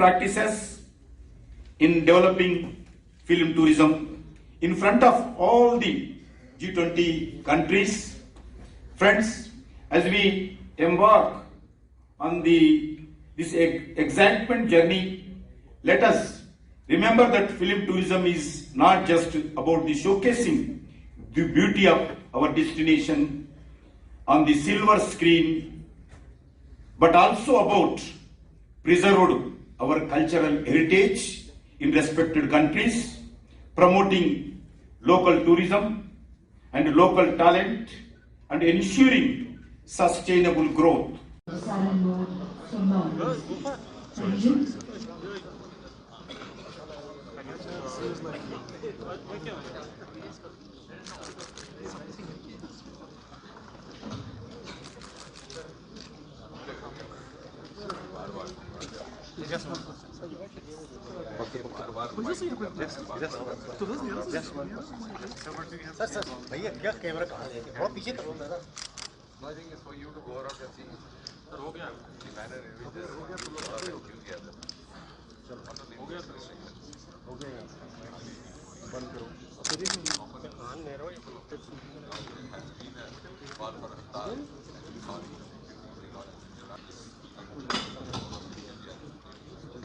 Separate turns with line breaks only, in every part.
practices in developing film tourism in front of all the G20 countries. Friends, as we embark on this excitement journey, let us remember that film tourism is not just about the showcasing the beauty of our destination on the silver screen, but also about preserving our cultural heritage in respected countries, promoting local tourism and local talent, and ensuring sustainable growth.
Sir भैया क्या camera कहाँ है? बहुत पीछे करो दादा।
I think it's for you to go around and see. Sir, हो गया banner हो गया हो गया बंद करो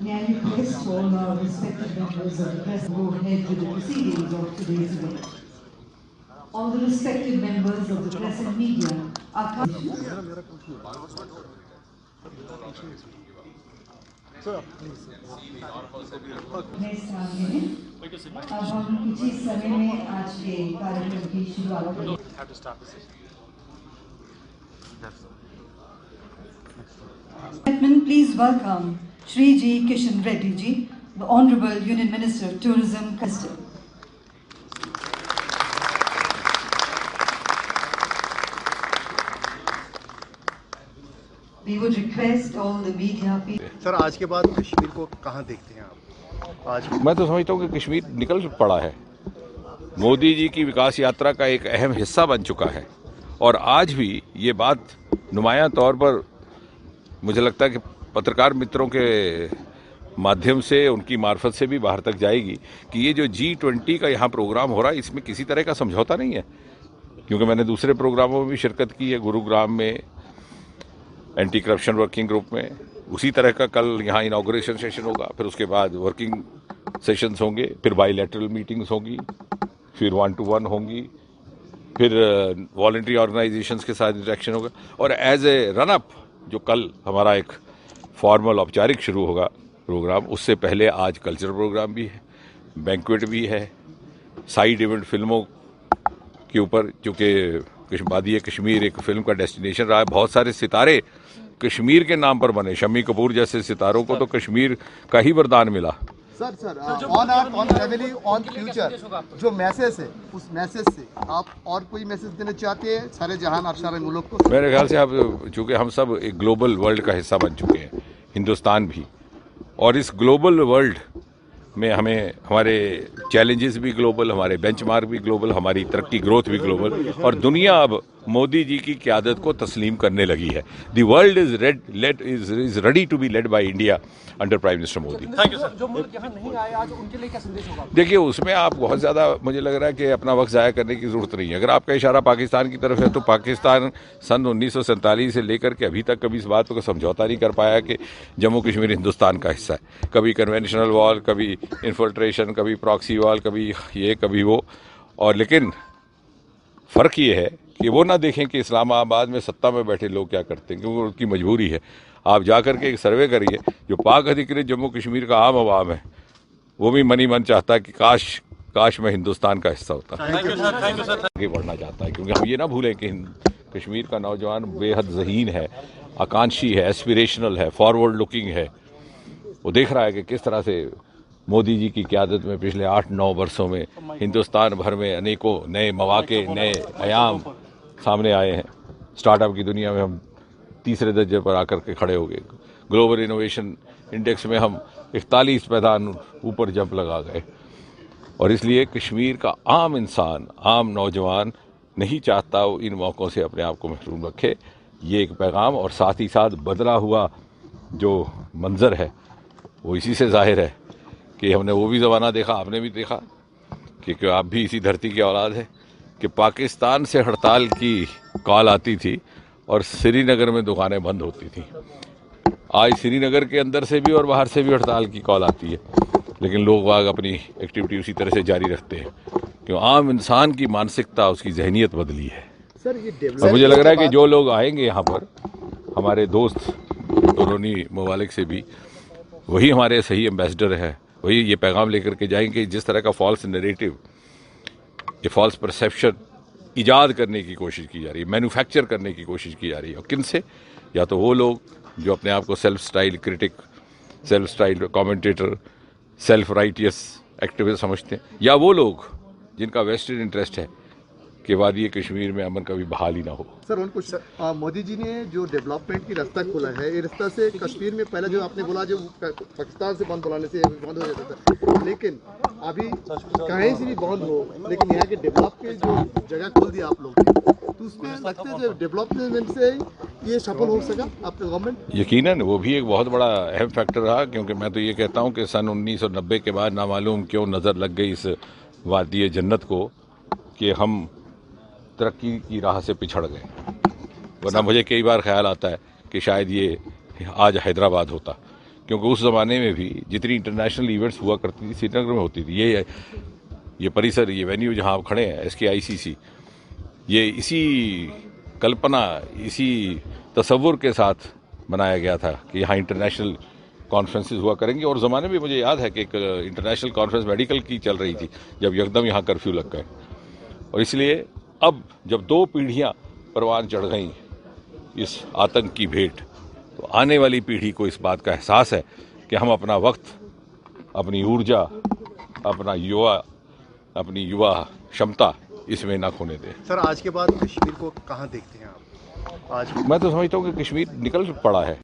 May I request all our respected members of the press go ahead with the proceedings of today's event. All the respected members of the press and media are coming. अब हम कुछ ही समय में आज के कार्यक्रम की शुरुआत करेंगे. Please welcome Shri G. Kishan Reddy Ji, the Honorable Union Minister of Tourism, Custom. We would request all the media people.
Sir आज के बाद कश्मीर को कहाँ देखते हैं आप? आज
मैं तो समझता हूँ कि कश्मीर निकल पड़ा है, मोदी जी की विकास यात्रा का एक अहम हिस्सा बन चुका है और आज भी ये बात नुमायां तौर पर मुझे लगता है कि पत्रकार मित्रों के माध्यम से उनकी मार्फत से भी बाहर तक जाएगी कि ये जो G20 का यहाँ प्रोग्राम हो रहा है इसमें किसी तरह का समझौता नहीं है, क्योंकि मैंने दूसरे प्रोग्रामों में भी शिरकत की है, गुरुग्राम में एंटी करप्शन वर्किंग ग्रुप में, उसी तरह का कल यहाँ इनॉग्रेशन सेशन होगा, फिर उसके बाद वर्किंग सेशंस होंगे, फिर बायलैटरल मीटिंग्स होंगी, फिर 1-to-1 होंगी, फिर वॉलंटरी ऑर्गेनाइजेशंस के साथ इंटरेक्शन होगा और एज ए रन अप जो कल हमारा एक फॉर्मल औपचारिक शुरू होगा प्रोग्राम, उससे पहले आज कल्चरल प्रोग्राम भी है, बैंक्वेट भी है, साइड इवेंट फिल्मों के ऊपर, चूँकि वादी कश्मीर एक फिल्म का डेस्टिनेशन रहा है, बहुत सारे सितारे कश्मीर के नाम पर बने, शम्मी कपूर जैसे सितारों को तो कश्मीर का ही वरदान मिला।
Sir on art on family on future जो मैसेज है उस मैसेज से आप और कोई मैसेज देना चाहते हैं सारे जहान आप सारे मुल्क को?
मेरे ख्याल से आप चूँकि हम सब एक ग्लोबल वर्ल्ड का हिस्सा बन चुके हैं, हिंदुस्तान भी, और इस ग्लोबल वर्ल्ड में हमें हमारे चैलेंजेस भी ग्लोबल, हमारे बेंचमार्क भी ग्लोबल, हमारी तरक्की ग्रोथ भी ग्लोबल, और दुनिया अब मोदी जी की क़यादत को तस्लीम करने लगी है। The world is ready to be led by India under prime minister Modi.
Thank you sir. जो मुल्क यहाँ नहीं आए आज उनके लिए क्या संदेश होगा?
देखिए, उसमें आप बहुत ज़्यादा मुझे लग रहा है कि अपना वक्त ज़ाया करने की ज़रूरत नहीं है। अगर आपका इशारा पाकिस्तान की तरफ है तो पाकिस्तान सन 1947 से लेकर के अभी तक कभी इस बात को समझौता नहीं कर पाया कि जम्मू कश्मीर हिंदुस्तान का हिस्सा है। कभी कन्वेंशनल वॉल, कभी इन्फिल्ट्रेशन, कभी प्रॉक्सी वॉल, कभी ये कभी वो, और लेकिन फ़र्क ये है कि वो ना देखें कि इस्लामाबाद में सत्ता में बैठे लोग क्या करते हैं, क्योंकि उनकी मजबूरी है। आप जा कर के एक सर्वे करिए, जो पाक अधिकृत जम्मू कश्मीर का आम आवाम है वो भी मनी मन चाहता है कि काश मैं हिंदुस्तान का हिस्सा होता। आगे बढ़ना चाहता है, क्योंकि हम ये ना भूलें कि कश्मीर का नौजवान बेहद ज़हीन है, आकांक्षी है, एस्पिरेशनल है, फॉरवर्ड लुकिंग है। वो देख रहा है कि किस तरह से मोदी जी की क़यादत में पिछले 8-9 वर्षों में हिंदुस्तान भर में अनेकों नए मौके, नए आयाम सामने आए हैं। स्टार्टअप की दुनिया में हम तीसरे दर्जे पर आकर के खड़े हो गए। ग्लोबल इनोवेशन इंडेक्स में हम 41 पैदान ऊपर जंप लगा गए, और इसलिए कश्मीर का आम इंसान, आम नौजवान नहीं चाहता वो इन मौक़ों से अपने आप को महरूम रखे। ये एक पैगाम, और साथ ही साथ बदला हुआ जो मंज़र है वो इसी से जाहिर है कि हमने वो भी ज़माना देखा, आपने भी देखा कि आप भी इसी धरती की औलाद है कि पाकिस्तान से हड़ताल की कॉल आती थी और श्रीनगर में दुकानें बंद होती थी। आज श्रीनगर के अंदर से भी और बाहर से भी हड़ताल की कॉल आती है, लेकिन लोग वाग अपनी एक्टिविटी उसी तरह से जारी रखते हैं क्यों आम इंसान की मानसिकता, उसकी जहनीत बदली है।
सर ये
और मुझे लग रहा है कि जो लोग आएंगे यहाँ पर, हमारे दोस्त दोनों ममालिक से भी, वही हमारे सही एम्बेसडर है, वही ये पैगाम लेकर के जाएंगे। जिस तरह का फॉल्स नैरेटिव, ये फॉल्स परसेप्शन इजाद करने की कोशिश की जा रही है, मैन्युफैक्चर करने की कोशिश की जा रही है, और किन से? या तो वो लोग जो अपने आप को self style critic, self style commentator, self righteous activist समझते हैं, या वो लोग जिनका वेस्टेड इंटरेस्ट है कि वादी कश्मीर में अमन कभी बहाल ही ना हो।
सर उनको मोदी जी ने जो डेवलपमेंट की रास्ता खोला है, ये रास्ता से कश्मीर में पहले जो आपने बोला जो पाकिस्तान से बंद बुलाने से बंद हो जाता था, लेकिन अभी कहीं से भी बंद हो, लेकिन यहाँ के डेवलप के जो जगह खोल दिया आप लोग ने, तो उसमें लगता है जो डेवलपमेंट से ये सफल हो सका आपका गवर्नमेंट?
यकीनन वो भी एक बहुत बड़ा अहम फैक्टर रहा, क्योंकि मैं तो ये कहता हूँ कि सन 1990 के बाद नामालूम क्यों नज़र लग गई इस वादी जन्नत को कि हम तरक्की की राह से पिछड़ गए। वरना मुझे कई बार ख्याल आता है कि शायद ये आज हैदराबाद होता, क्योंकि उस ज़माने में भी जितनी इंटरनेशनल इवेंट्स हुआ करती थी श्रीनगर में होती थी। ये परिसर, ये वेन्यू जहाँ आप खड़े हैं, SKICC, ये इसी कल्पना, इसी तसव्वुर के साथ बनाया गया था कि यहाँ इंटरनेशनल कॉन्फ्रेंसेस हुआ करेंगे। और ज़माने में मुझे याद है कि एक इंटरनेशनल कॉन्फ्रेंस मेडिकल की चल रही थी जब यकदम यहाँ कर्फ्यू लग गए, और इसलिए अब जब 2 पीढ़ियाँ परवान चढ़ गई इस आतंक की भेंट, तो आने वाली पीढ़ी को इस बात का एहसास है कि हम अपना वक्त, अपनी ऊर्जा, अपनी युवा क्षमता इसमें ना खोने दें।
सर आज के बाद कश्मीर को कहाँ देखते हैं आप? आज
मैं तो समझता हूँ कि कश्मीर निकल पड़ा है।